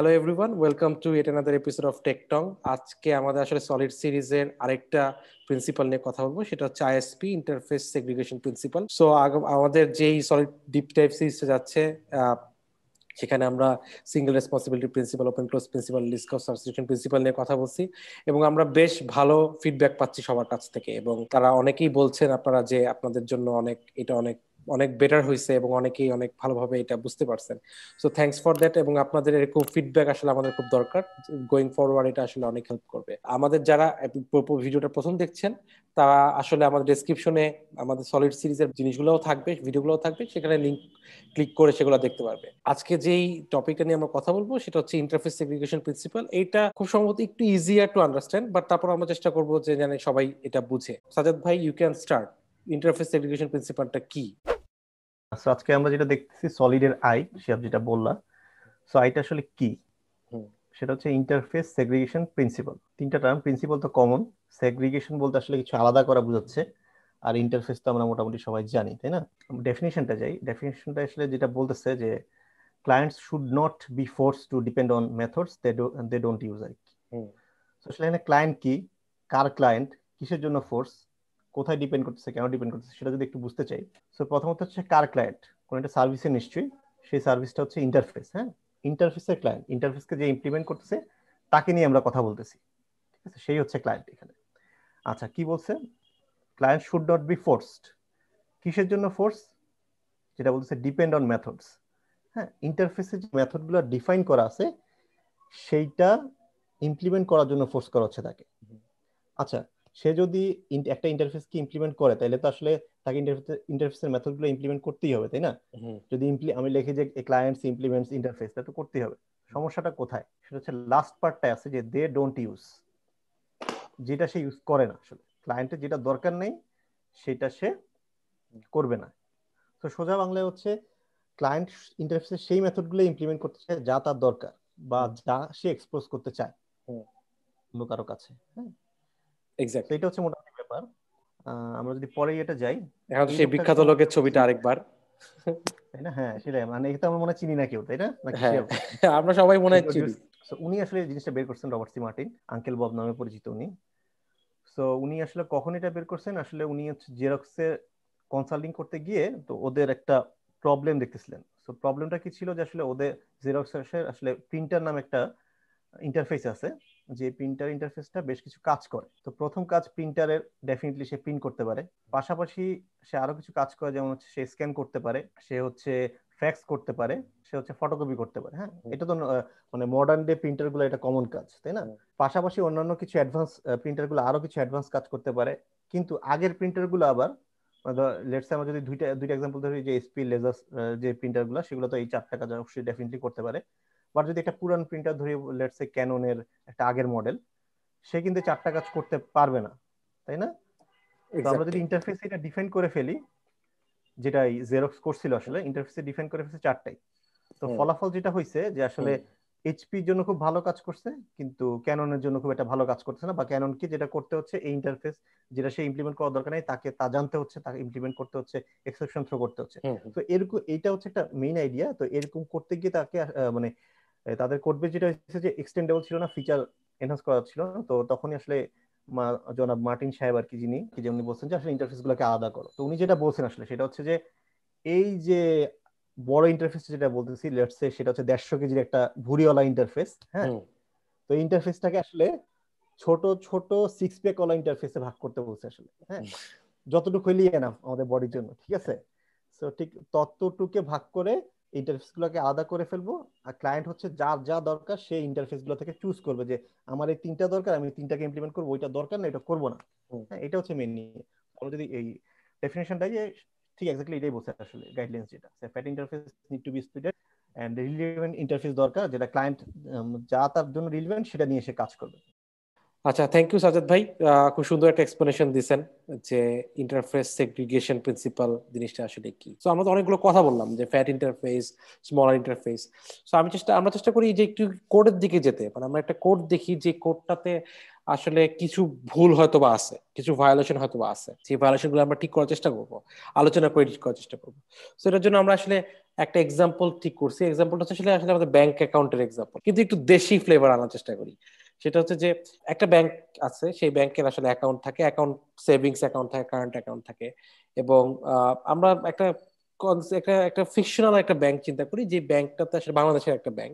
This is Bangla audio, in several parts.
Hello everyone, welcome to it another episode of টেকটং। আজকে আমাদের আসলে সলিড সিরিজের আরেকটা প্রিন্সিপাল নিয়ে কথা বলবো, সেটা হচ্ছে ISP, interface segregation principle. So আমাদের যেই সলিড ডিপ টাইপ সিরিজটা যাচ্ছে, সেখানে আমরা single responsibility principle, open close principle, list of substitution principle নিয়ে কথা বলছি এবং আমরা বেশ ভালো ফিডব্যাক পাচ্ছি সবার কাছ থেকে, এবং তারা অনেকেই বলছেন আপনারা যে আপনাদের জন্য এটা অনেক বেটার হয়েছে এবং অনেকেই অনেক ভালোভাবে এটা বুঝতে পারছেন। সো থ্যাঙ্কস ফর দ্যাট, এবং আপনাদের এরকম ফিডব্যাক আসলে আমাদের খুব দরকার। গোয়িং ফরওয়ার্ড এটা আসলে অনেক হেল্প করবে আমাদের। যারা ভিডিওটা প্রথম দেখছেন তারা আসলে আমাদের ডেসক্রিপশনে আমাদের সলিড সিরিজের জিনিসগুলোও থাকবে, ভিডিওগুলোও থাকবে, সেখানে লিঙ্ক ক্লিক করে সেগুলো দেখতে পারবে। আজকে যেই টপিকটা নিয়ে আমরা কথা বলবো সেটা হচ্ছে ইন্টারফেস সেগ্রিগেশন প্রিন্সিপাল। এইটা খুব সম্ভবত একটু ইজিয়ার টু আন্ডারস্ট্যান্ড, বাট তারপর আমরা চেষ্টা করবো যে জানি সবাই এটা বুঝে। সাজাদ ভাই, you can start. Interface segregation প্রিন্সিপালটা কি? আজকে আমরা যেটা দেখতেছি সলিডের আই, শিহাব যেটা বললা, সো আইটা আসলে কি সেটা হচ্ছে ইন্টারফেস সেগ্রিগেশন প্রিন্সিপাল। তিনটা টার্ম, প্রিন্সিপাল তো কমন, সেগ্রিগেশন বলতে আসলে কিছু আলাদা করা বোঝাচ্ছে, আর ইন্টারফেস তো আমরা মোটামুটি সবাই জানি, তাই না? ডেফিনিশনটা যাই, ডেফিনিশনটা আসলে যেটা বলতেছে যে clients should not be forced to depend on methods they don't use. আর কি আসলে এখানে ক্লায়েন্ট কি, কার ক্লায়েন্ট, কিসের জন্য ফোর্স, কোথায় ডিপেন্ড করতেছে, কেন ডিপেন্ড করতেছে, সেটা যদি একটু বুঝতে চাই। সো প্রথমত হচ্ছে কার ক্লায়েন্ট, কোন একটা সার্ভিসের নিশ্চয়ই সেই সার্ভিসটা হচ্ছে ইন্টারফেস। হ্যাঁ, ইন্টারফেসের ক্লায়েন্ট, ইন্টারফেসকে যে ইমপ্লিমেন্ট করতেছে তাকে নিয়ে আমরা কথা বলতেছি, ঠিক আছে? সেই হচ্ছে ক্লায়েন্ট এখানে। আচ্ছা, কি বলছে? Client should not be forced. কিসের জন্য ফোর্স? যেটা বলতেছে ডিপেন্ড অন মেথডস। হ্যাঁ, ইন্টারফেসে যে মেথডগুলো ডিফাইন করা আছে সেইটা ইমপ্লিমেন্ট করার জন্য ফোর্স করা হচ্ছে তাকে। আচ্ছা, সে যদি একটা ইন্টারফেসকে ইমপ্লিমেন্ট করে তাহলে তো আসলে তাকে ইন্টারফেসের মেথডগুলো ইমপ্লিমেন্ট করতেই হবে, তাই না? যদি আমি লিখি যে ক্লায়েন্টস ইমপ্লিমেন্টস ইন্টারফেস, তা তো করতেই হবে। সমস্যাটা কোথায়? সেটা হচ্ছে লাস্ট পার্টটা আছে যে দে ডোন্ট ইউজ, যেটা সে ইউজ করে না। আসলে ক্লায়েন্টের যেটা দরকার নেই সেটা সে করবে না। তো সোজা বাংলায় হচ্ছে ক্লায়েন্ট ইন্টারফেসে সেই মেথডগুলো ইমপ্লিমেন্ট করতে চায় যা তার দরকার বা যা সে এক্সপোজ করতে চায় অন্য কারো কাছে। হ্যাঁ, এক্স্যাক্টলি, এটা হচ্ছে মোটামুটি ব্যাপার। আমরা যদি পরে এটা যাই, এখন সেই বিখ্যাত লোকের ছবিটা আরেকবার, তাই না? হ্যাঁ, সেটাই। মানে এটা আমরা মনে চিনি না কেউ, তাই না? নাকি আমরা সবাই মনে হয় চিনি। উনি আসলে জিনিসটা বের করছেন, Robert C Martin, uncle Bob নামে পরিচিত উনি। সো উনি আসলে কখন এটা বের করছেন? আসলে উনি হচ্ছে জেরক্সের কনসাল্টিং করতে গিয়ে তো ওদের একটা প্রবলেম দেখতেছিলেন। সো প্রবলেমটা কি ছিল যে আসলে ওদের জেরক্সের আসলে প্রিন্টার নামে একটা ইন্টারফেস আছে, যে প্রিন্টার ইন্টারফেসটা বেশ কিছু কাজ করে। তো প্রথম কাজ, প্রিন্টারের ডেফিনেটলি সে প্রিন্ট করতে পারে, পাশাপাশি সে আরো কিছু কাজ করে, যেমন হচ্ছে সে স্ক্যান করতে পারে, সে হচ্ছে ফ্যাক্স করতে পারে, সে হচ্ছে ফটোকপি করতে পারে। হ্যাঁ, এটা তো মানে মডার্ন ডে প্রিন্টার গুলো এটা কমন কাজ, তাই না? পাশাপাশি অন্যান্য কিছু অ্যাডভান্স প্রিন্টার গুলো আরো কিছু অ্যাডভান্স কাজ করতে পারে। কিন্তু আগের প্রিন্টার গুলো আবার, লেটস সে আমরা যদি দুইটা এক্সাম্পল ধরি, যে এসপি লেজার যে প্রিন্টার গুলো, সেগুলো তো এই চারটা কাজ অবশ্যই ডেফিনেটলি করতে পারে। বা যদি একটা পুরান প্রিন্টার ধরি, লেটস সে ক্যাননের একটা আগের মডেল, সে কিন্তু চারটা কাজ করতে পারবে না, তাই না? তো আমরা যদি ইন্টারফেসে এটা ডিফাইন করে ফেলি, যেটা জেরক্স করছিল, আসলে ইন্টারফেসে ডিফাইন করে ফেলছে চারটাই। তো ফলাফল যেটা হয়েছে যে আসলে এইচপির জন্য খুব ভালো কাজ করছে, কিন্তু ক্যাননের জন্য খুব একটা ভালো কাজ করছে না। বা ক্যানন কি যেটা করতে হচ্ছে, এই ইন্টারফেস যেটা সে ইমপ্লিমেন্ট করার দরকার নেই, তাকে তা জানতে হচ্ছে, তাকে ইমপ্লিমেন্ট করতে হচ্ছে, এক্সেপশন থ্রো করতে হচ্ছে। তো এরকম এইটা হচ্ছে একটা মেইন আইডিয়া। তো এরকম করতে গিয়ে তাকে মানে তাদের কোড বেস যেটা হচ্ছে যে এক্সটেন্ডেবল ছিল না, ফিচার এনহান্স করা ছিল না। তো তখনই আসলে জনাব মার্টিন সাহেব আর কি, যিনি যেমনি বলছেন যে আসলে ইন্টারফেস গুলোকে আলাদা করো, তো উনি যেটা বলছেন আসলে সেটা হচ্ছে যে এই যে বড় ইন্টারফেস যেটা বলতেছি, লেটস সে সেটা হচ্ছে 150 কেজির একটা ভুঁড়িওয়ালা ইন্টারফেস। হ্যাঁ, তো ইন্টারফেসটাকে আসলে ছোট ছোট 6 প্যাক ওয়ালা ইন্টারফেসে ভাগ করতে বলছে আসলে। হ্যাঁ, যতটুকু হইলেই এনাফ আমাদের বডির জন্য, ঠিক আছে? সো ঠিক ততটুকুকে ভাগ করে ইন্টারফেস গুলোকে আলাদা করে ফেলবো। আর ক্লায়েন্ট হচ্ছে যার যা দরকার সেই ইন্টারফেস গুলো থেকে চুজ করবে, যে আমার এই তিনটা দরকার, আমি তিনটাকে ইমপ্লিমেন্ট করবো, ওইটা দরকার না, এটা করবো না। হ্যাঁ, এটা হচ্ছে মেইন নিয়ে। আমরা যদি এই ডেফিনেশনটাই, যে ঠিক এক্স্যাক্টলি এটাই বলছে আসলে গাইডলাইন্স, যেটা fat interface need to be splitted and relevant interface দরকার, যেটা ক্লায়েন্ট যা তার জন্য রিলেভেন্ট সেটা নিয়ে সে কাজ করবে। আচ্ছা, থ্যাংক ইউ সাজাদ ভাই, খুব সুন্দর একটা এক্সপ্লেনেশন দিয়েছেন যে ইন্টারফেস সেগ্রিগেশন প্রিন্সিপাল জিনিসটা আসলে কি। সো আমরা তো অনেকগুলো কথা বললাম, যে fat interface, smaller interface. So আমরা চেষ্টা করি যে একটু কোডের দিকে যেতে, মানে আমরা একটা কোড দেখি যে কোডটাতে আসলে কিছু ভুল হয়তো বা আছে, কিছু ভায়োলেশন হয়তো বা আছে, সেই ভায়োলেশন গুলো আমরা ঠিক করার চেষ্টা করবো, আলোচনা করে ঠিক করার চেষ্টা করবো। সো এটার জন্য আমরা আসলে একটা এক্সাম্পল ঠিক করছি। এক্সাম্পলটা হচ্ছে আসলে আসলে আমাদের ব্যাংক অ্যাকাউন্টের এক্সাম্পল, কিন্তু একটু দেশি ফ্লেভার আনার চেষ্টা করি। সেটা হচ্ছে যে একটা ব্যাংক আছে, সেই ব্যাংকের আসলে অ্যাকাউন্ট থাকে, অ্যাকাউন্ট সেভিংস অ্যাকাউন্ট থাকে, কারেন্ট অ্যাকাউন্ট থাকে। এবং আমরা একটা একটা একটা ফিকশনাল একটা ব্যাংক চিন্তা করি, যে ব্যাংকটাতে আসলে বাংলাদেশের একটা ব্যাংক,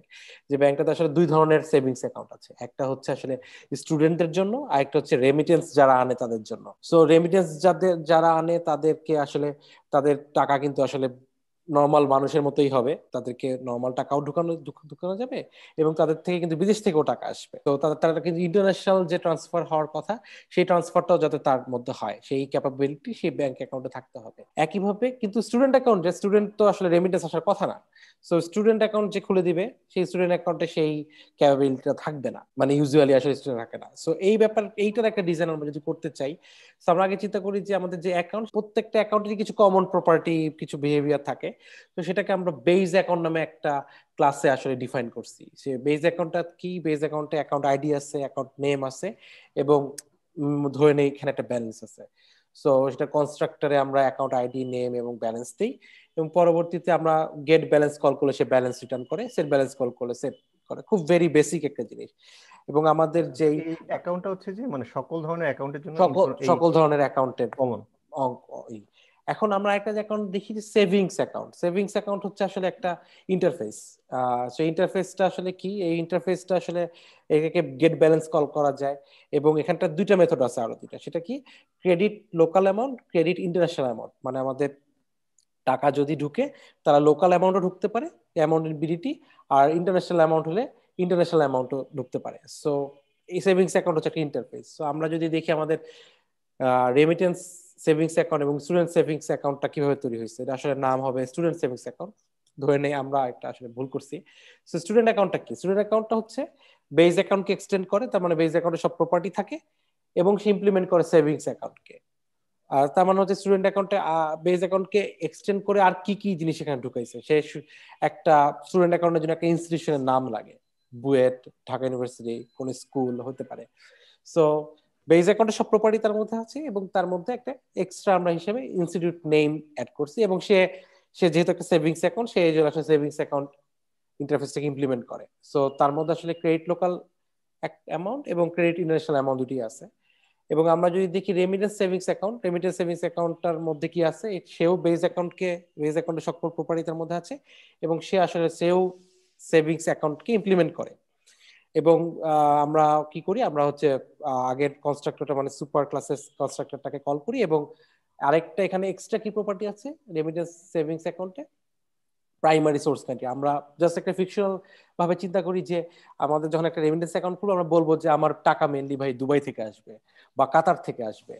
যে ব্যাংকটাতে আসলে দুই ধরনের সেভিংস অ্যাকাউন্ট আছে। একটা হচ্ছে আসলে স্টুডেন্টদের জন্য, আর একটা হচ্ছে রেমিটেন্স যারা আনে তাদের জন্য। সো রেমিটেন্স যারা আনে তাদেরকে আসলে তাদের টাকা কিন্তু আসলে নর্মাল মানুষের মতোই হবে, তাদেরকে নর্মাল টাকাও ঢুকানো ঢুকানো যাবে, এবং তাদের থেকে কিন্তু বিদেশ থেকেও টাকা আসবে। তো তারা কিন্তু ইন্টারন্যাশনাল যে ট্রান্সফার হওয়ার কথা, সেই ট্রান্সফারটাও যাতে তার মধ্যে হয়, সেই ক্যাপাবিলিটি সেই ব্যাংক অ্যাকাউন্টে থাকতে হবে। একইভাবে কিন্তু স্টুডেন্ট অ্যাকাউন্ট, যে স্টুডেন্ট তো আসলে রেমিটেন্স আসার কথা না, সো স্টুডেন্ট অ্যাকাউন্ট যে খুলে দিবে, সেই স্টুডেন্ট অ্যাকাউন্টে সেই ক্যাপাবিলিটিটা থাকবে না, মানে ইউজুয়ালি আসলে স্টুডেন্ট থাকে না। সো এই ব্যাপার, এইটার একটা ডিজাইন আমরা যদি করতে চাই, তো আমরা আগে চিন্তা করি যে আমাদের যে অ্যাকাউন্ট, প্রত্যেকটা অ্যাকাউন্টের কিছু কমন প্রপার্টি, কিছু বিহেভিয়ার থাকে। তো সেটাকে আমরা বেজ অ্যাকাউন্ট নামে একটা ক্লাসে আসলে ডিফাইন করছি। সে বেজ অ্যাকাউন্টটা কি, বেজ অ্যাকাউন্টে অ্যাকাউন্ট আইডি আছে, অ্যাকাউন্ট নেম আছে, এবং ধরে নেই এখানে একটা ব্যালেন্স আছে। সো সেটা কনস্ট্রাক্টরে আমরা অ্যাকাউন্ট আইডি, নেম এবং ব্যালেন্স দিই, এবং পরবর্তীতে আমরা গেট ব্যালেন্স কল করলে সে ব্যালেন্স রিটার্ন করে, সেট ব্যালেন্স কল করলে সেট করে। খুব ভেরি বেসিক একটা জিনিস। এবং আমাদের যেই এই অ্যাকাউন্টটা হচ্ছে যে মানে সকল ধরনের অ্যাকাউন্টের জন্য সকল এই সকল ধরনের অ্যাকাউন্টের কমন। অঙ্ক। এখন আমরা একটা অ্যাকাউন্ট দেখি যে সেভিংস অ্যাকাউন্ট। সেভিংস অ্যাকাউন্ট হচ্ছে আসলে একটা ইন্টারফেস। সেই ইন্টারফেসটা আসলে কি, এই ইন্টারফেসটা আসলে এটাকে গেট ব্যালেন্স কল করা যায়, এবং এখানটা দুইটা মেথড আছে, আরো দুইটা। সেটা কি, credit local amount, credit international amount. মানে আমাদের টাকা যদি ঢুকে, তারা লোকাল অ্যামাউন্টও ঢুকতে পারে, অ্যামাউন্টের বিডিটি, আর ইন্টারন্যাশনাল অ্যামাউন্ট হলে ইন্টারন্যাশনাল অ্যামাউন্টও ঢুকতে পারে। সো এই সেভিংস অ্যাকাউন্ট হচ্ছে একটা ইন্টারফেস। সো আমরা যদি দেখি আমাদের রেমিটেন্স সেভিংস অ্যাকাউন্ট এবং স্টুডেন্ট সেভিংস অ্যাকাউন্টটা কিভাবে তৈরি হয়েছে, এটা আসলে নাম হবে স্টুডেন্ট সেভিংস অ্যাকাউন্ট। ধরে নেই আমরা একটা আসলে ভুল করছি। সো স্টুডেন্ট অ্যাকাউন্টটা কি, স্টুডেন্ট অ্যাকাউন্টটা হচ্ছে বেজ অ্যাকাউন্টকে এক্সটেন্ড করে, তার মানে বেজ অ্যাকাউন্টে সব প্রপার্টি থাকে, এবং সে ইমপ্লিমেন্ট করে সেভিংস অ্যাকাউন্টকে। আর তার মানে হচ্ছে স্টুডেন্ট অ্যাকাউন্টে বেজ অ্যাকাউন্টকে এক্সটেন্ড করে আর কি কি জিনিস এখানে ঢুকাইছে। সে একটা স্টুডেন্ট অ্যাকাউন্টের জন্য একটা ইনস্টিটিউশনের নাম লাগে, বুয়েট, ঢাকা ইউনিভার্সিটি, কোন স্কুল হতে পারে। সো বেজ অ্যাকাউন্টের সব প্রপার্টি তার মধ্যে আছে, এবং তার মধ্যে একটা এক্সট্রা আমরা হিসেবে ইনস্টিটিউট নেম অ্যাড করছি, এবং সে সে যেহেতু একটা সেভিংস অ্যাকাউন্ট, সে এই জন্য আসলে সেভিংস অ্যাকাউন্ট ইন্টারফেসটাকে ইমপ্লিমেন্ট করে। সো তার মধ্যে আসলে ক্রেডিট লোকাল অ্যামাউন্ট এবং ক্রেডিট ইন্টারন্যাশনাল অ্যামাউন্ট দুটি আছে। এবং আমরা যদি দেখি remittance savings account, remittance savings অ্যাকাউন্টটার মধ্যে কি আছে, সেও বেজ অ্যাকাউন্টের সকল প্রপার্টি তার মধ্যে আছে, এবং সে আসলে সেও সেভিংস অ্যাকাউন্টকে ইমপ্লিমেন্ট করে। এবং আমরা কি করি, আমরা হচ্ছে আগের কনস্ট্রাক্টরটা মানে সুপার ক্লাসের কনস্ট্রাক্টরটাকে কল করি, এবং আরেকটা এখানে এক্সট্রা কি প্রপার্টি আছে রেমিটেন্স সেভিংস অ্যাকাউন্টে, প্রাইমারি সোর্স কান্ট্রি। আমরা জাস্ট একটা ফিকশনাল ভাবে চিন্তা করি যে আমাদের যখন একটা রেমিটেন্স অ্যাকাউন্ট খুলবো, আমরা বলবো যে আমার টাকা মেনলি ভাই দুবাই থেকে আসবে বা কাতার থেকে আসবে।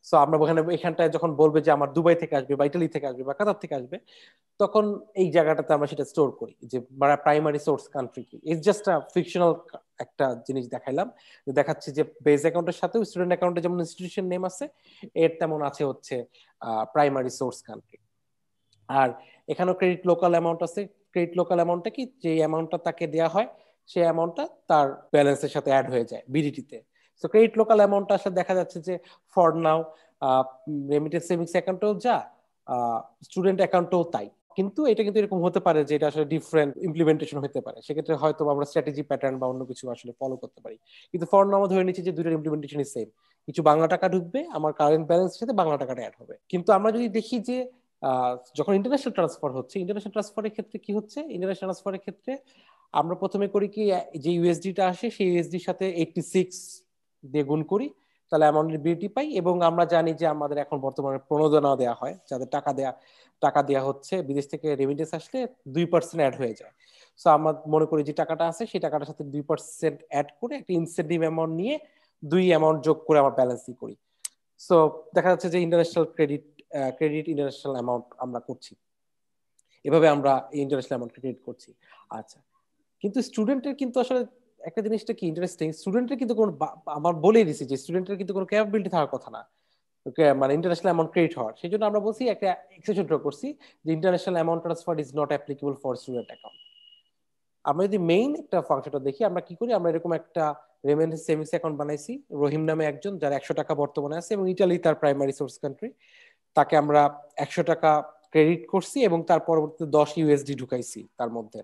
সো আমরা এখানটায় যখন বলবে যে আমার দুবাই থেকে আসবে বা ইটালি থেকে আসবে বা কাতার থেকে আসবে, তখন এই জায়গাটাতে আমরা সেটা স্টোর করি যে প্রাইমারি সোর্স কান্ট্রি কি। ইটস জাস্ট আ ফিকশনাল একটা জিনিস দেখাইলাম, দেখাচ্ছি যে বেস অ্যাকাউন্টের সাথে স্টুডেন্ট অ্যাকাউন্টে যেমন ইনস্টিটিউশন নেম আছে, এর তেমন আছে হচ্ছে প্রাইমারি সোর্স কান্ট্রি। আর এখানেও ক্রেডিট লোকাল অ্যামাউন্ট আছে। ক্রেডিট লোকাল অ্যামাউন্টটা কি, যে অ্যামাউন্টটা তাকে দেওয়া হয়, সেই অ্যামাউন্টটা তার ব্যালেন্সের সাথে অ্যাড হয়ে যায় বিডিটিতে। সো ক্রেডিট লোকাল অ্যামাউন্টটা আসলে দেখা যাচ্ছে যে ফর নাও রেমিটেন্স সেভিংস অ্যাকাউন্টেও যা, স্টুডেন্ট অ্যাকাউন্টেও তাই। কিন্তু এটা কিন্তু এরকম হতে পারে যে এটা আসলে ডিফারেন্ট ইমপ্লিমেন্টেশন হতে পারে, সেক্ষেত্রে হয়তো আমরা স্ট্র্যাটেজি প্যাটার্ন বা অন্য কিছু আসলে ফলো করতে পারি। কিন্তু ফর নাও ধরে নিচ্ছি যে দুইটার ইমপ্লিমেন্টেশনই সেম, কিছু বাংলা টাকা ঢুকবে, আমার কারেন্ট ব্যালেন্সের সাথে বাংলা টাকাটা অ্যাড হবে। কিন্তু আমরা যদি দেখি যে যখন ইন্টারন্যাশনাল ট্রান্সফার হচ্ছে, ইন্টারন্যাশনাল ট্রান্সফারের ক্ষেত্রে কি হচ্ছে, ইন্টারন্যাশনাল ট্রান্সফারের ক্ষেত্রে আমরা প্রথমে করি কি, যে ইউএসডিটা আসে সেই ইউএসডির সাথে 86 দিয়ে গুণ করি, তাহলে অ্যামাউন্টের বিডিটি পাই। এবং আমরা জানি যে আমাদের এখন বর্তমানে প্রণোদনা দেওয়া হয়, যাদের টাকা দেওয়া হচ্ছে বিদেশ থেকে রেমিটেন্স আসলে 2% অ্যাড হয়ে যায়। সো আমরা মনে করি যে টাকাটা আছে, সেই টাকাটার সাথে 2% অ্যাড করে একটা ইনসেন্টিভ অ্যামাউন্ট নিয়ে দুই অ্যামাউন্ট যোগ করে আমরা ব্যালেন্সই করি। সো দেখা যাচ্ছে যে ইন্টারন্যাশনাল ক্রেডিট ইন্টারন্যাশনাল অ্যামাউন্ট আমরা করছি, এভাবে আমরা ইন্টারন্যাশনাল অ্যামাউন্ট ক্রেডিট করছি। আচ্ছা, কিন্তু স্টুডেন্টের কিন্তু আসলে একটা জিনিসটা কি ইন্টারেস্টিং, স্টুডেন্টের কিন্তু কোনো আমার বলেই দিছি যে স্টুডেন্টের কিন্তু কোনো ক্যাপাবিলিটি থাকার কথা না মানে ইন্টারন্যাশনাল অ্যামাউন্ট ক্রেডিট হওয়ার। সেই জন্য আমরা বলছি একটা এক্সেপশন ড্র করছি যে international amount transfer is not applicable for student account. আমরা যদি মেইন একটা ফাংশনটা দেখি, আমরা কি করি, আমরা এরকম একটা রেমিটেন্স সেভিংস অ্যাকাউন্ট বানাইছি রহিম নামে একজন, যার 100 টাকা বর্তমানে আছে এবং ইটালি তার প্রাইমারি সোর্স কান্ট্রি। তাকে আমরা 100 টাকা ক্রেডিট করছি এবং তার পরবর্তীতে 10 ইউএসডি ঢুকাইছি তার মধ্যে,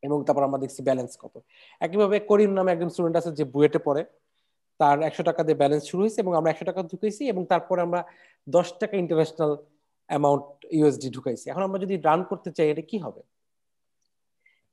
এবং তারপর আমরা দেখছি ব্যালেন্স কত। একইভাবে করিম নামে একজন স্টুডেন্ট আছে যে বুয়েটে পড়ে, তার 100 টাকা দিয়ে ব্যালেন্স শুরু হয়েছে এবং আমরা 100 টাকা ঢুকাইছি এবং তারপরে আমরা 10 টাকা ইন্টারন্যাশনাল অ্যামাউন্ট ইউএসডি ঢুকাইছি। এখন আমরা যদি রান করতে চাই এটা কি হবে?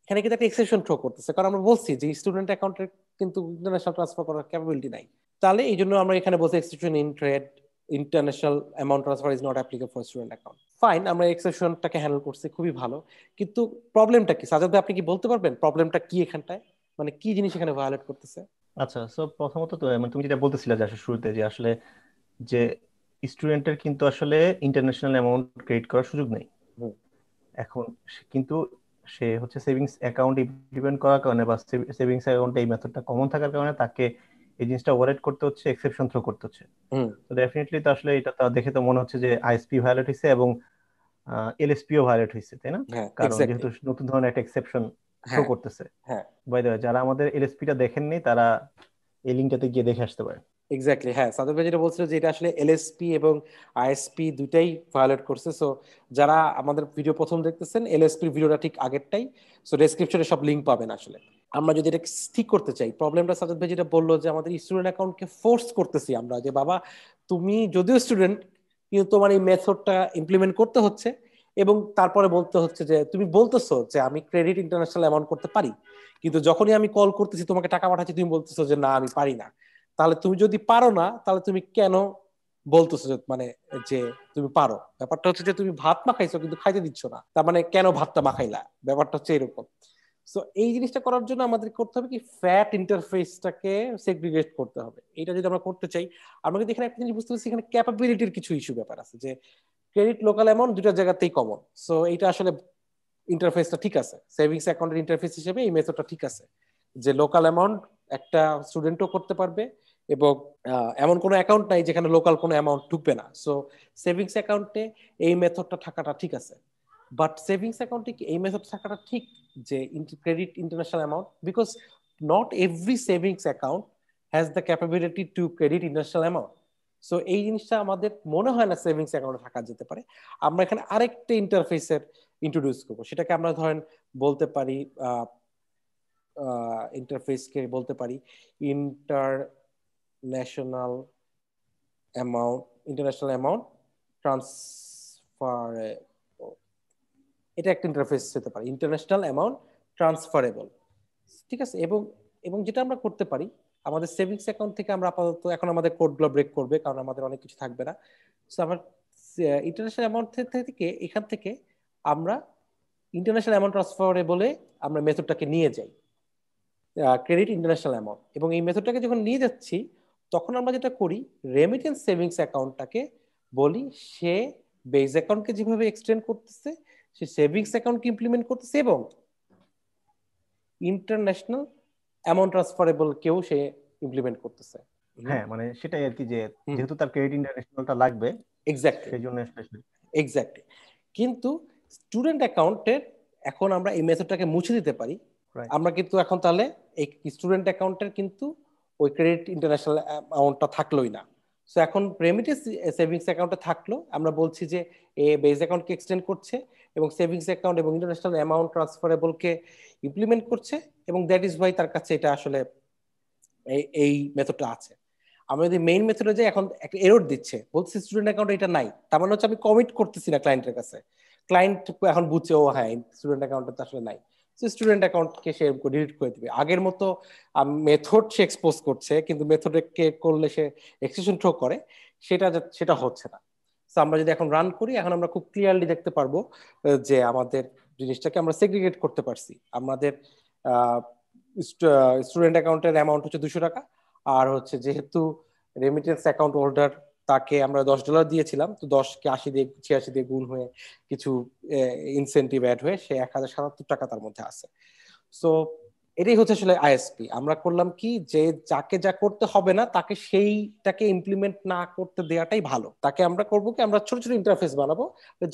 এখানে কিন্তু একটা এক্সেপশন থ্রো করতেছে, কারণ আমরা বলছি যে স্টুডেন্ট অ্যাকাউন্টের কিন্তু ইন্টারন্যাশনাল ট্রান্সফার করার ক্যাপাবিলিটি নাই। তাহলে এই জন্য আমরা এখানে বলছি exception in trade international amount transfer is not applicable for student account. Fine, আমরা এক্সেপশনটাকে হ্যান্ডেল করছি, খুবই ভালো। কিন্তু প্রবলেমটা কি সাজাদ ভাই, আপনি কি বলতে পারবেন প্রবলেমটা কি এখানটায়, মানে কি জিনিস এখানে ভায়োলেট করতেছে? আচ্ছা, সো প্রথমত তো মানে তুমি যেটা বলতেছিলে যে আসলে শুরুতে যে আসলে যে স্টুডেন্টের কিন্তু আসলে ইন্টারন্যাশনাল অ্যামাউন্ট ক্রেডিট করার সুযোগ নেই। এখন কিন্তু সে হচ্ছে সেভিংস অ্যাকাউন্ট ইমপ্লিমেন্ট করার কারণে বা সেভিংস অ্যাকাউন্টে এই মেথডটা কমন থাকার কারণে তাকে এই জিনিসটা ওভাররাইড করতে হচ্ছে, এক্সেপশন থ্রো করতে হচ্ছে। তো ডেফিনেটলি তো আসলে এটা তো দেখে তো মনে হচ্ছে যে আইএসপি ভায়োলেট হয়েছে এবং এলএসপিও ভায়োলেট হয়েছে, তাই না? হ্যাঁ কারণ এক্স্যাক্টলি। যেহেতু নতুন ধরনের একটা এক্সেপশন থ্রো হ্যাঁ করতেছে। হ্যাঁ বাই দ্য ওয়ে, যারা আমাদের এলএসপিটা দেখেননি তারা এই লিঙ্কটাতে গিয়ে দেখে আসতে পারে। এক্স্যাক্টলি। হ্যাঁ, সাদত ভাই যেটা বলছিল যে এটা আসলে এলএসপি এবং আইএসপি দুটাই ভায়োলেট করছে। সো যারা আমাদের ভিডিও প্রথম দেখতেছেন, এলএসপির ভিডিওটা ঠিক আগেরটাই, সো ডেসক্রিপশনে সব লিঙ্ক পাবেন। আসলে আমরা যদি এটা ঠিক করতে চাই, প্রবলেমটা সাদত ভাই যেটা বললো যে আমাদের স্টুডেন্ট অ্যাকাউন্টকে ফোর্স করতেছি আমরা যে বাবা তুমি যদিও স্টুডেন্ট কিন্তু তোমার এই মেথডটা ইমপ্লিমেন্ট করতে হচ্ছে, এবং তারপরে বলতে হচ্ছে যে তুমি বলতেছো যে আমি ক্রেডিট ইন্টারন্যাশনাল অ্যামাউন্ট করতে পারি, কিন্তু যখনই আমি কল করতেছি তোমাকে টাকা পাঠাচ্ছি তুমি বলতেছো যে না আমি পারি না। তাহলে তুমি যদি পারো না তাহলে তুমি কেন বলতেছো মানে যে তুমি পারো? ব্যাপারটা হচ্ছে যে তুমি ভাত মাখাইছো কিন্তু খাইতে দিচ্ছ না, তার মানে কেন ভাতটা মাখাইলা? ব্যাপারটা হচ্ছে এরকম। সো এই জিনিসটা করার জন্য আমাদের করতে হবে কি, ফ্যাট ইন্টারফেসটাকে সেগ্রিগেট করতে হবে। এটা যদি আমরা করতে চাই, আমরা কিন্তু এখানে একটা জিনিস বুঝতে পারছি, এখানে ক্যাপাবিলিটির কিছু ইস্যু ব্যাপার আছে, যে ক্রেডিট লোকাল অ্যামাউন্ট দুটো জায়গাতেই কমন। সো এটা আসলে ইন্টারফেসটা ঠিক আছে, সেভিংস অ্যাকাউন্টের ইন্টারফেস হিসেবে এই মেথডটা ঠিক আছে, যে লোকাল অ্যামাউন্ট একটা স্টুডেন্টও করতে পারবে, এবং এমন কোনো অ্যাকাউন্ট নাই যেখানে লোকাল কোনো অ্যামাউন্ট ঢুকবে না। সো সেভিংস অ্যাকাউন্টে এই মেথডটা থাকাটা ঠিক আছে, বাট সেভিংস অ্যাকাউন্টে কি এই মেথড থাকাটা ঠিক যে credit international amount? Because not every savings account has the capability two credit international amount. So এই জিনিসটা আমাদের মনে হয় না সেভিংস অ্যাকাউন্টে থাকা যেতে পারে। আমরা এখানে আরেকটা ইন্টারফেসের ইন্ট্রোডিউস করবো, সেটাকে আমরা ধরেন বলতে পারি ইন্টারফেসকে বলতে পারি ইন্টারন্যাশনাল অ্যামাউন্ট ট্রান্সফার। এটা একটা ইন্টারফেস হতে পারে, ইন্টারন্যাশনাল অ্যামাউন্ট ট্রান্সফারেবল। ঠিক আছে। এবং এবং যেটা আমরা করতে পারি, আমাদের সেভিংস অ্যাকাউন্ট থেকে আমরা আপাতত এখন আমাদের কোডগুলো ব্রেক করবে, কারণ আমাদের অনেক কিছু থাকবে না। সো আমার ইন্টারন্যাশনাল অ্যামাউন্ট থেকে এখান থেকে আমরা ইন্টারন্যাশনাল অ্যামাউন্ট ট্রান্সফারেবলে আমরা মেথডটাকে নিয়ে যাই, ক্রেডিট ইন্টারন্যাশনাল অ্যামাউন্ট। এবং এই মেথডটাকে যখন নিয়ে যাচ্ছি, তখন আমরা যেটা করি, রেমিটেন্স সেভিংস অ্যাকাউন্টটাকে বলি সে বেস অ্যাকাউন্টকে যেভাবে এক্সটেন্ড করতেছে, সে সেভিংস অ্যাকাউন্টকে ইমপ্লিমেন্ট করতেছে, এবং ইন্টারন্যাশনাল অ্যামাউন্ট ট্রান্সফারেবল কেও সে ইমপ্লিমেন্ট করতেছে। হ্যাঁ, মানে সেটাই আর কি, যে যেহেতু তার ক্রেডিট ইন্টারন্যাশনালটা লাগবে, এক্স্যাক্টলি সেই জন্য এক্স্যাক্টলি। কিন্তু স্টুডেন্ট অ্যাকাউন্টের এখন আমরা এই মেথডটাকে মুছে দিতে পারি। আমরা কিন্তু এখন তাহলে এই স্টুডেন্ট অ্যাকাউন্টের কিন্তু ওই ক্রেডিট ইন্টারন্যাশনাল অ্যামাউন্টটা থাকলোই না। সো এখন রেমিটেন্স সেভিংস অ্যাকাউন্টে থাকলো, আমরা বলছি যে এ বেস অ্যাকাউন্টকে এক্সটেন্ড করছে এবং সেভিংস অ্যাকাউন্ট এবং ইন্টারন্যাশনাল অ্যামাউন্ট ট্রান্সফারেবলকে ইমপ্লিমেন্ট করছে, এবং দ্যাট ইজ ওয়াই তার কাছে এটা আসলে এই মেথডটা আছে। আমরা যদি মেইন মেথডে যাই, এখন একটা এরর দিচ্ছে, বলছে স্টুডেন্ট অ্যাকাউন্ট এটা নাই, তার মানে হচ্ছে আমি কমিট করতেছি না ক্লায়েন্টের কাছে। ক্লায়েন্ট এখন বুঝছে ও হ্যাঁ স্টুডেন্ট অ্যাকাউন্টটা তো আসলে নাই, স্টুডেন্ট অ্যাকাউন্টকে সে ডিলিট করে দিবে। আগের মতো মেথড সে এক্সপোজ করছে, কিন্তু মেথডকে করলে সে এক্সেপশন থ্রো করে, সেটা হচ্ছে না। তো আমরা যদি এখন রান করি, এখন আমরা খুব ক্লিয়ারলি দেখতে পারবো যে আমাদের জিনিসটাকে আমরা সেগ্রিগেট করতে পারছি। আমাদের স্টুডেন্ট অ্যাকাউন্টের অ্যামাউন্ট হচ্ছে 200 টাকা, আর হচ্ছে যেহেতু রেমিটেন্স অ্যাকাউন্ট হোল্ডার তাকে আমরা $10 দিয়েছিলাম, তো 10কে 80 দিয়ে 86 দিয়ে গুণ হয়ে কিছু ইনসেন্টিভ অ্যাড হয়ে সে 1077 টাকা তার মধ্যে আছে। সো এটাই হচ্ছে আসলে আইএসপি। আমরা করলাম কি, যে যাকে যা করতে হবে না তাকে সেইটাকে ইমপ্লিমেন্ট না করতে দেওয়াটাই ভালো। তাকে আমরা করবো কি, আমরা ছোট ছোট ইন্টারফেস বানাবো,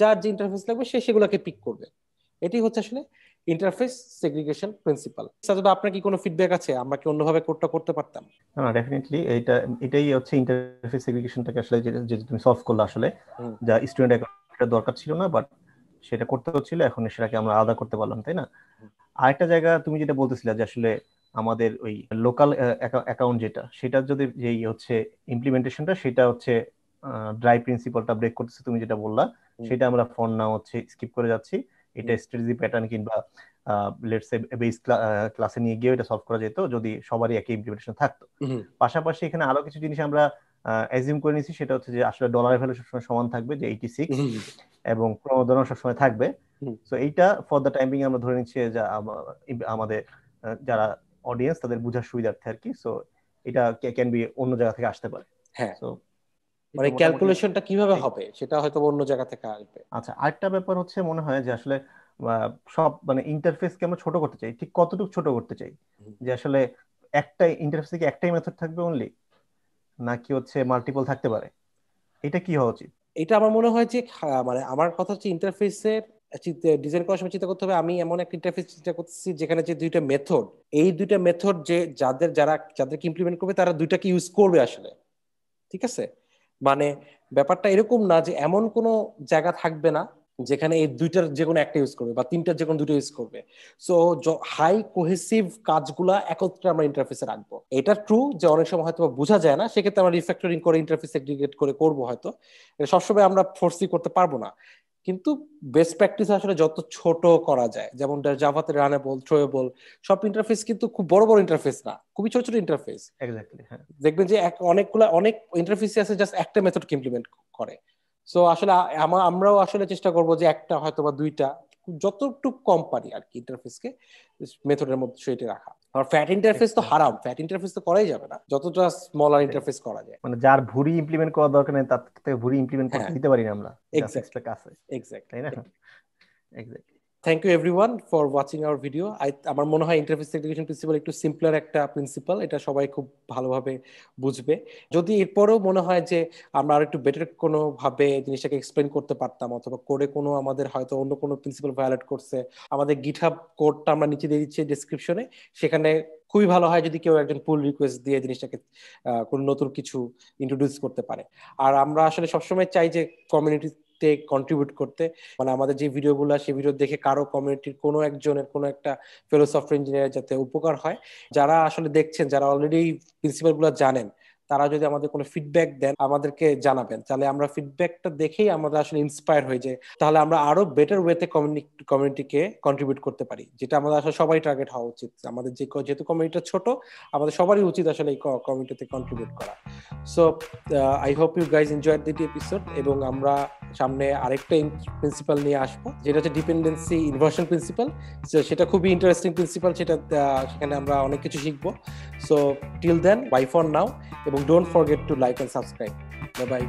যার যে ইন্টারফেস লাগবে সে সেগুলোকে পিক করবে। এটাই হচ্ছে আসলে ইন্টারফেস সেগ্রিগেশন প্রিন্সিপাল। সাজেদ, আপনার কি কোনো ফিডব্যাক আছে? আমরা কি অন্যভাবে কোডটা করতে পারতাম? না, ডেফিনেটলি এটাই হচ্ছে ইন্টারফেস সেগ্রিগেশনটাকে আসলে যে তুমি সলভ করলে আসলে, যা স্টুডেন্ট এটা দরকার ছিল না, বাট সেটা করতে হচ্ছিল, এখন সেটাকে আমরা আলাদা করতে পারলাম, তাই না? আরেকটা জায়গা তুমি যেটা বলতেছিলে যে আসলে আমাদের ওই লোকাল অ্যাকাউন্ট যেটা, সেটা যদি যেই হচ্ছে ইমপ্লিমেন্টেশনটা, সেটা হচ্ছে ড্রাই প্রিন্সিপালটা ব্রেক করতেছে, তুমি যেটা বললা, সেটা আমরা ফর নাও হচ্ছে স্কিপ করে যাচ্ছি। এটা স্ট্র্যাটেজি প্যাটার্ন কিংবা লেটস সে বেস ক্লাসে নিয়ে গিয়ে এটা সলভ করা যেত যদি সবারই একই ইমপ্লিমেন্টেশন থাকতো। পাশাপাশি এখানে আরো কিছু জিনিস আমরা অ্যাজিউম করে নিয়েছি, সেটা হচ্ছে যে আসলে ডলার ভ্যালু সবসময় সমান থাকবে, যে 86, এবং ক্রমবর্ধমান সবসময় থাকবে। সো এইটা ফর দ্য টাইম বিং আমরা ধরে নিচ্ছি যে আমাদের যারা অডিয়েন্স তাদের বোঝার সুবিধার্থে আর কি। সো এটা ক্যান বি অন্য জায়গা থেকে আসতে পারে। হ্যাঁ, সো মানে ক্যালকুলেশনটা কিভাবে হবে সেটা হয়তো অন্য জায়গা থেকে আসবে। আচ্ছা, আরেকটা ব্যাপার হচ্ছে মনে হয় যে আসলে সব মানে ইন্টারফেসকে আমরা ছোট করতে চাই, ঠিক কতটুকু ছোট করতে চাই? যে আসলে একটাই ইন্টারফেসে কি একটাই মেথড থাকবে অনলি, নাকি হচ্ছে মাল্টিপল থাকতে পারে? এটা কি হওয়া উচিত? এটা আমার মনে হয় যে মানে আমার কথা হচ্ছে ইন্টারফেসের ডিজাইন করার সময় চিন্তা করতে হবে আমি এমন একটা ইন্টারফেস চিন্তা করতেছি যেখানে যে দুইটা মেথড, এই দুইটা মেথড যে যাদেরকে ইমপ্লিমেন্ট করবে তারা দুইটাকে ইউজ করবে আসলে। ঠিক আছে, মানে ব্যাপারটা এরকম না যে এমন কোনো জায়গা থাকবে না যেখানে এই দুইটার যে কোনো একটা ইউজ করবে বা তিনটার যে কোনো দুটো ইউজ করবে। সো হাই কোহেসিভ কাজগুলা একত্রে আমরা ইন্টারফেসে রাখবো। এটা ট্রু যে অনেক সময় হয়তো বোঝা যায় না, সেক্ষেত্রে আমরা রিফ্যাক্টরিং করে ইন্টারফেস সেগ্রিগেট করে করবো হয়তো, সবসময় আমরা ফোর্সই করতে পারবো না। কিন্তু বেস্ট প্র্যাকটিস আসলে যত ছোট করা যায়, যেমন জাভাতে রানেবল, থ্রোয়েবল সব ইন্টারফেস কিন্তু খুব বড় বড় ইন্টারফেস না, খুবই ছোট ছোট ইন্টারফেস। এক্স্যাক্টলি, হ্যাঁ। দেখবেন যে অনেক ইন্টারফেস আছে জাস্ট একটা মেথডকে ইমপ্লিমেন্ট করে। সো আসলে আমরাও আসলে চেষ্টা করব যে একটা হয়তো বা দুইটা যতটুকু কম পারি আর কি ইন্টারফেসকে মেথডের মধ্যে সেটা রাখা। আর ফ্যাট ইন্টারফেস তো হারাম, ফ্যাট ইন্টারফেস তো করাই যাবে না, যতটা স্মলার ইন্টারফেস করা যায়। মানে যার ভুরি ইমপ্লিমেন্ট করা দরকার নেই তার থেকে ভুরি ইমপ্লিমেন্ট করতে দিতে পারি না আমরা, এক্স্যাক্টলি কাছে, তাই না? Exactly. Thank you everyone for watching our video. আমার মনে হয় ইন্টারফেস সেগ্রিগেশন প্রিন্সিপাল একটু সিম্পলার একটা প্রিন্সিপাল, এটা সবাই খুব ভালোভাবে বুঝবে। যদি এরপরেও মনে হয় যে আমরা আর একটু বেটার কোনো ভাবে জিনিসটাকে এক্সপ্লেন করতে পারতাম, অথবা কোডে কোনো আমাদের হয়তো অন্য কোনো প্রিন্সিপাল ভায়োলেট করছে, আমাদের গিটহাব কোডটা আমরা নিচে দিয়ে দিচ্ছি ডেসক্রিপশনে, সেখানে খুবই ভালো হয় যদি কেউ একজন পুল রিকোয়েস্ট দিয়ে জিনিসটাকে কোনো নতুন কিছু ইন্ট্রোডিউস করতে পারে। আর আমরা আসলে সবসময় চাই যে কমিউনিটি কন্ট্রিবিউট করতে, মানে আমাদের যে ভিডিওগুলো সেই ভিডিও দেখে কারো কমিউনিটির কোনো একজনের কোনো একটা ফেলো সফটওয়্যার ইঞ্জিনিয়ার যাতে উপকার হয়। যারা আসলে দেখছেন, যারা অলরেডি প্রিন্সিপাল গুলো জানেন, তারা যদি আমাদের কোনো ফিডব্যাক দেন আমাদেরকে জানাবেন, তাহলে আমরা ফিডব্যাকটা দেখেই আমরা আসলে ইন্সপায়ার হয়ে যাই, তাহলে আমরা আরো বেটার ওয়েতে কমিউনিটিকে কন্ট্রিবিউট করতে পারি, যেটা আমাদের আসলে সবাই টার্গেট হওয়া উচিত। আমাদের যেহেতু কমিউনিটিটা ছোট, আমাদের সবারই উচিত আসলে এই কমিউনিটিতে কন্ট্রিবিউট করা। So I hope you guys enjoyed this episode, এবং আমরা সামনে আরেকটা প্রিন্সিপাল নিয়ে আসবো যেটা হচ্ছে ডিপেন্ডেন্সি ইনভার্সন প্রিন্সিপাল। সেটা খুবই ইন্টারেস্টিং প্রিন্সিপাল, সেখানে আমরা অনেক কিছু শিখবো। So till then, bye for now, এবং don't forget to like and subscribe. Bye by.